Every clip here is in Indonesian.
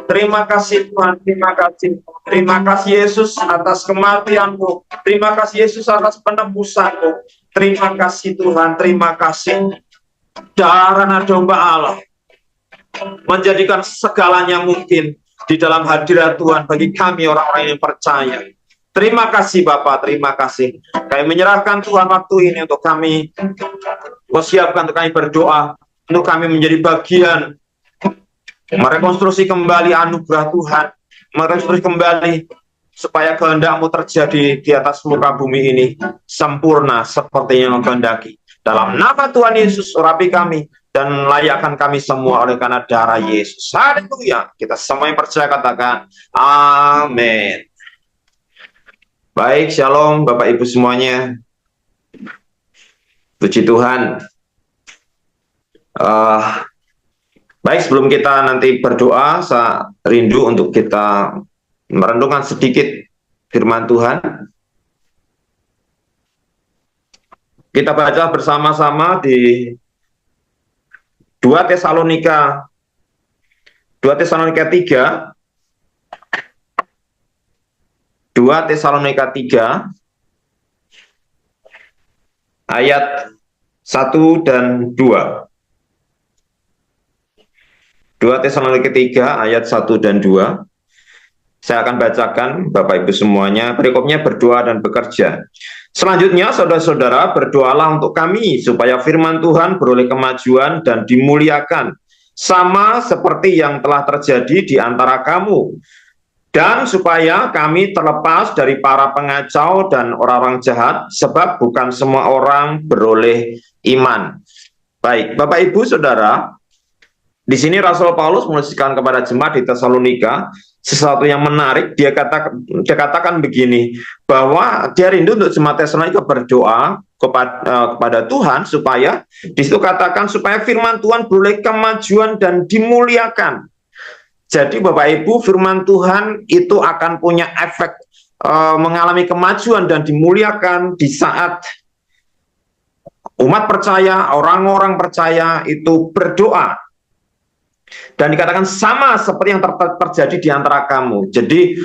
Terima kasih Tuhan, terima kasih. Terima kasih Yesus atas kematian-Mu. Terima kasih Yesus atas penebusan-Mu. Terima kasih Tuhan, terima kasih. Darah anak domba Allah menjadikan segalanya mungkin di dalam hadirat Tuhan bagi kami orang-orang yang percaya. Terima kasih Bapak, terima kasih. Kami menyerahkan Tuhan waktu ini untuk kami siapkan, untuk kami berdoa, untuk kami menjadi bagian merekonstruksi kembali anugerah Tuhan, merekonstruksi kembali supaya kehendak-Mu terjadi di atas muka bumi ini sempurna seperti yang Engkau kehendaki. Dalam nama Tuhan Yesus, urapi kami dan layakkan kami semua oleh karena darah Yesus. Haleluya. Kita semua yang percaya katakan amin. Baik, shalom Bapak Ibu semuanya. Puji Tuhan. Baik, sebelum kita nanti berdoa, saya rindu untuk kita merenungkan sedikit firman Tuhan. Kita baca bersama-sama di 2 Tesalonika 3 ayat 1 dan 2. 2 Tesalonika 3 ayat 1 dan 2. Saya akan bacakan Bapak Ibu semuanya. Perikopnya berdoa dan bekerja. Selanjutnya saudara-saudara berdoalah untuk kami supaya firman Tuhan beroleh kemajuan dan dimuliakan sama seperti yang telah terjadi di antara kamu, dan supaya kami terlepas dari para pengacau dan orang-orang jahat, sebab bukan semua orang beroleh iman. Baik, Bapak Ibu Saudara, di sini Rasul Paulus menuliskan kepada jemaat di Tesalonika sesuatu yang menarik. Dia katakan begini, bahwa dia rindu untuk jemaat Tesalonika berdoa kepada Tuhan supaya, di situ katakan supaya firman Tuhan beroleh kemajuan dan dimuliakan. Jadi Bapak Ibu, firman Tuhan itu akan punya efek mengalami kemajuan dan dimuliakan di saat umat percaya, orang-orang percaya itu berdoa. Dan dikatakan sama seperti yang terjadi di antara kamu. Jadi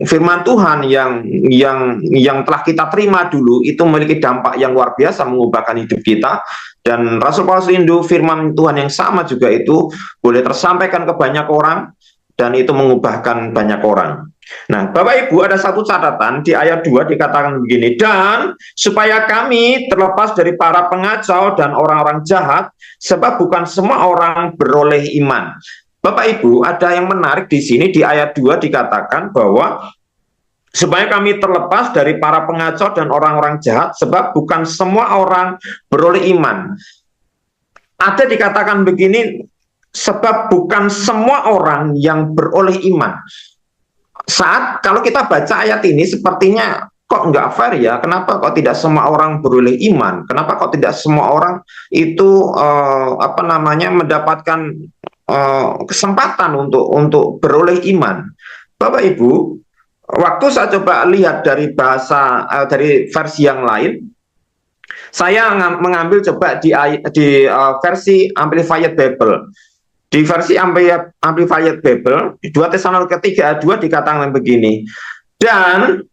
firman Tuhan yang telah kita terima dulu itu memiliki dampak yang luar biasa mengubahkan hidup kita. Dan Rasul Paulus rindu firman Tuhan yang sama juga itu boleh tersampaikan ke banyak orang dan itu mengubahkan banyak orang. Nah, Bapak Ibu, ada satu catatan di ayat 2 dikatakan begini, dan supaya kami terlepas dari para pengacau dan orang-orang jahat, sebab bukan semua orang beroleh iman. Bapak Ibu, ada yang menarik di sini di ayat 2 dikatakan bahwa supaya kami terlepas dari para pengacau dan orang-orang jahat, sebab bukan semua orang beroleh iman. Ada dikatakan begini, sebab bukan semua orang yang beroleh iman. Saat kalau kita baca ayat ini sepertinya kok nggak fair ya, kenapa kok tidak semua orang beroleh iman, kenapa kok tidak semua orang itu mendapatkan kesempatan untuk beroleh iman. Bapak Ibu, waktu saya coba lihat dari dari versi yang lain, saya mengambil coba di versi Amplified Bible. Di versi Amplified Bible, 2 Tesalonika 3 ayat 2 dikatakan begini, dan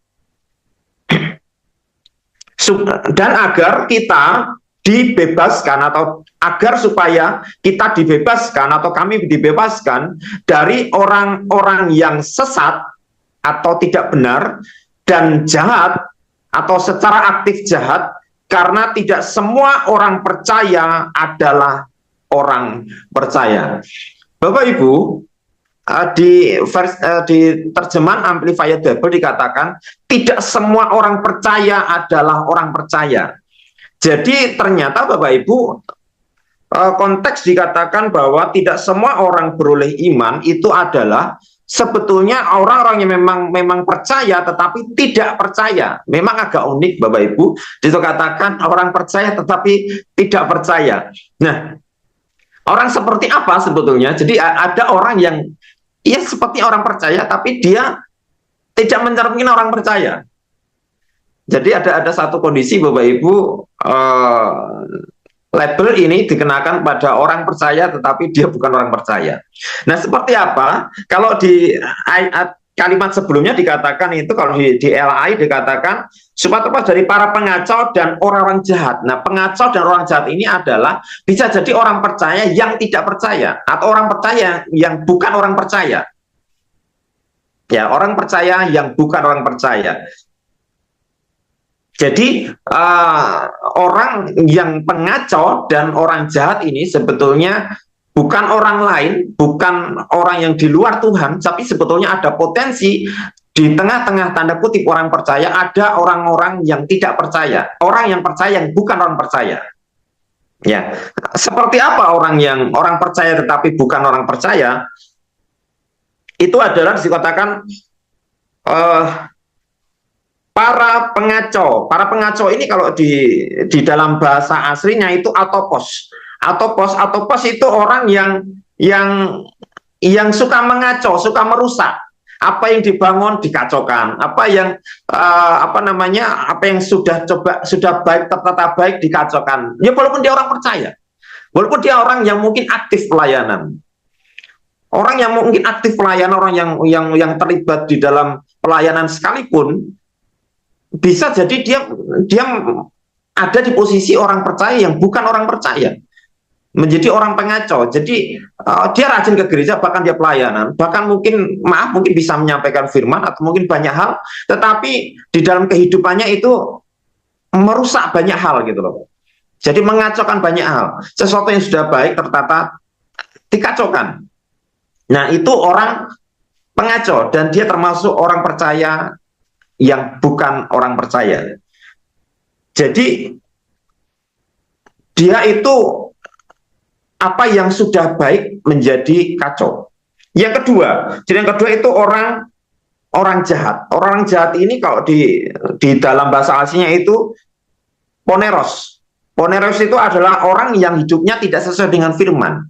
agar kita dibebaskan, atau agar supaya kita dibebaskan atau kami dibebaskan dari orang-orang yang sesat atau tidak benar dan jahat atau secara aktif jahat, karena tidak semua orang percaya adalah orang percaya. Bapak Ibu, di terjemahan Amplified Bible dikatakan tidak semua orang percaya adalah orang percaya. Jadi ternyata Bapak Ibu, konteks dikatakan bahwa tidak semua orang beroleh iman itu adalah sebetulnya orang-orang yang memang percaya tetapi tidak percaya. Memang agak unik Bapak Ibu, itu katakan orang percaya tetapi tidak percaya. Nah, orang seperti apa sebetulnya? Jadi ada orang yang ya seperti orang percaya tapi dia tidak mencerminkan orang percaya. Jadi ada satu kondisi Bapak Ibu, label ini dikenakan pada orang percaya tetapi dia bukan orang percaya. Nah, seperti apa? Kalau di kalimat sebelumnya dikatakan itu, kalau di LAI dikatakan supaya terlepas dari para pengacau dan orang-orang jahat. Nah, pengacau dan orang jahat ini adalah bisa jadi orang percaya yang tidak percaya atau orang percaya yang bukan orang percaya. Ya, orang percaya yang bukan orang percaya. Jadi orang yang pengacau dan orang jahat ini sebetulnya bukan orang lain, bukan orang yang di luar Tuhan, tapi sebetulnya ada potensi di tengah-tengah tanda kutip orang percaya, ada orang-orang yang tidak percaya, orang yang percaya yang bukan orang percaya. Ya, seperti apa orang percaya tetapi bukan orang percaya? Itu adalah dikatakan para pengacau. Para pengacau ini kalau di dalam bahasa aslinya itu atopos. Atopos itu orang yang suka mengacau, suka merusak. Apa yang dibangun dikacaukan. Apa yang apa yang sudah baik, tertata baik dikacaukan. Ya, walaupun dia orang percaya. Walaupun dia orang yang mungkin aktif pelayanan. Orang yang mungkin aktif pelayanan, orang yang terlibat di dalam pelayanan sekalipun, bisa jadi dia ada di posisi orang percaya yang bukan orang percaya, menjadi orang pengacau. Jadi dia rajin ke gereja, bahkan dia pelayanan, bahkan mungkin bisa menyampaikan firman atau mungkin banyak hal, tetapi di dalam kehidupannya itu merusak banyak hal gitu loh. Jadi mengacaukan banyak hal, sesuatu yang sudah baik tertata dikacaukan. Nah, itu orang pengacau dan dia termasuk orang percaya yang bukan orang percaya. Jadi dia itu apa yang sudah baik menjadi kacau. Yang kedua itu orang jahat. Orang jahat ini kalau di dalam bahasa aslinya itu poneros. Poneros itu adalah orang yang hidupnya tidak sesuai dengan firman,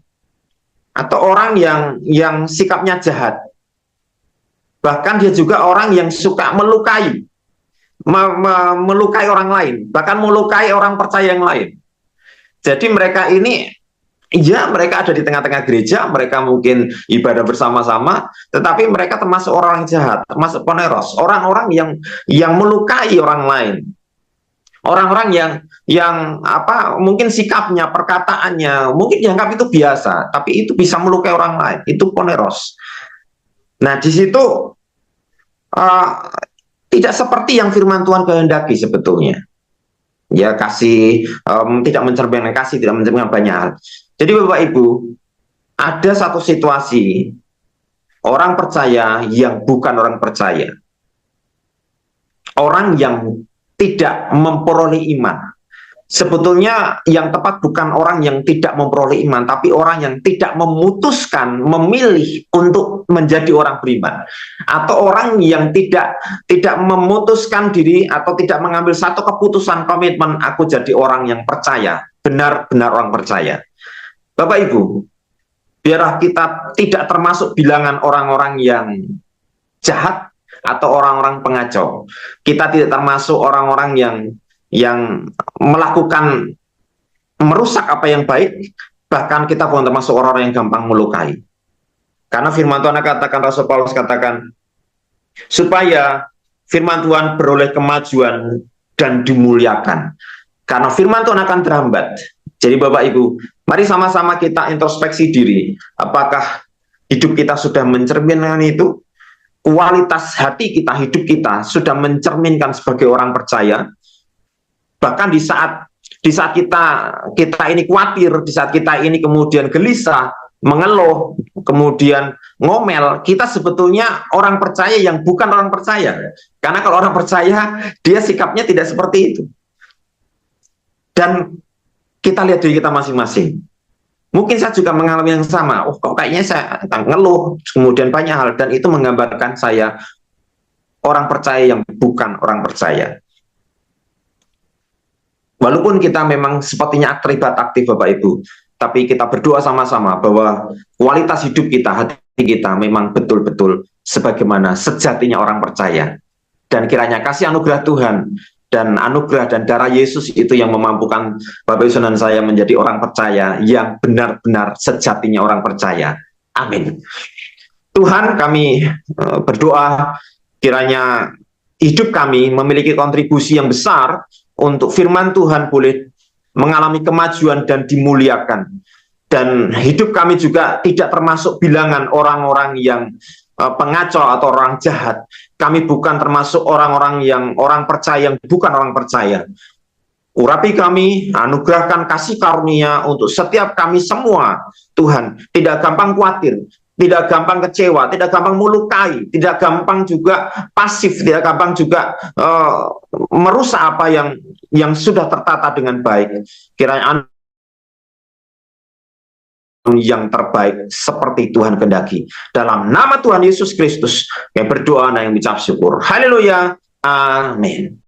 atau orang yang sikapnya jahat. Bahkan dia juga orang yang suka melukai, melukai orang lain, bahkan melukai orang percaya yang lain. Jadi mereka ini, ya mereka ada di tengah-tengah gereja, mereka mungkin ibadah bersama-sama, tetapi mereka termasuk orang jahat, termasuk poneros, orang-orang yang melukai orang lain. Orang-orang yang mungkin sikapnya, perkataannya, mungkin dianggap itu biasa, tapi itu bisa melukai orang lain, itu poneros. Nah, di situ tidak seperti yang firman Tuhan kehendaki sebetulnya. Ya, kasih tidak mencerminkan kasih, tidak mencerminkan banyak hal. Jadi Bapak Ibu, ada satu situasi orang percaya yang bukan orang percaya. Orang yang tidak memperoleh iman. Sebetulnya yang tepat bukan orang yang tidak memperoleh iman, tapi orang yang tidak memutuskan, memilih untuk menjadi orang beriman, atau orang yang tidak memutuskan diri atau tidak mengambil satu keputusan komitmen, aku jadi orang yang percaya, benar-benar orang percaya. Bapak Ibu, biarlah kita tidak termasuk bilangan orang-orang yang jahat atau orang-orang pengacau. Kita tidak termasuk orang-orang yang melakukan merusak apa yang baik, bahkan kita bukan termasuk orang-orang yang gampang melukai. Karena firman Tuhan katakan, Rasul Paulus katakan, supaya firman Tuhan beroleh kemajuan dan dimuliakan. Karena firman Tuhan akan terhambat. Jadi Bapak Ibu, mari sama-sama kita introspeksi diri. Apakah hidup kita sudah mencerminkan itu? Kualitas hati kita, hidup kita sudah mencerminkan sebagai orang percaya? Bahkan di saat kita ini khawatir, di saat kita ini kemudian gelisah, mengeluh, kemudian ngomel, kita sebetulnya orang percaya yang bukan orang percaya. Karena kalau orang percaya, dia sikapnya tidak seperti itu. Dan kita lihat diri kita masing-masing. Mungkin saya juga mengalami yang sama. Oh, kok kayaknya saya ngeluh, kemudian banyak hal, dan itu menggambarkan saya orang percaya yang bukan orang percaya. Walaupun kita memang sepertinya terlibat aktif Bapak Ibu, tapi kita berdoa sama-sama bahwa kualitas hidup kita, hati kita memang betul-betul sebagaimana sejatinya orang percaya. Dan kiranya kasih anugerah Tuhan dan anugerah dan darah Yesus itu yang memampukan Bapak Ibu dan saya menjadi orang percaya yang benar-benar sejatinya orang percaya. Amin. Tuhan, kami berdoa kiranya hidup kami memiliki kontribusi yang besar untuk firman Tuhan boleh mengalami kemajuan dan dimuliakan. Dan hidup kami juga tidak termasuk bilangan orang-orang yang pengacau atau orang jahat. Kami bukan termasuk orang-orang yang orang percaya yang bukan orang percaya. Urapi kami, anugerahkan kasih karunia untuk setiap kami semua, Tuhan. Tidak gampang khawatir, tidak gampang kecewa, tidak gampang melukai, tidak gampang juga pasif, tidak gampang juga merusak apa yang sudah tertata dengan baik. Kiranya yang terbaik seperti Tuhan kehendaki. Dalam nama Tuhan Yesus Kristus, yang berdoa dan yang mengucap syukur. Haleluya. Amin.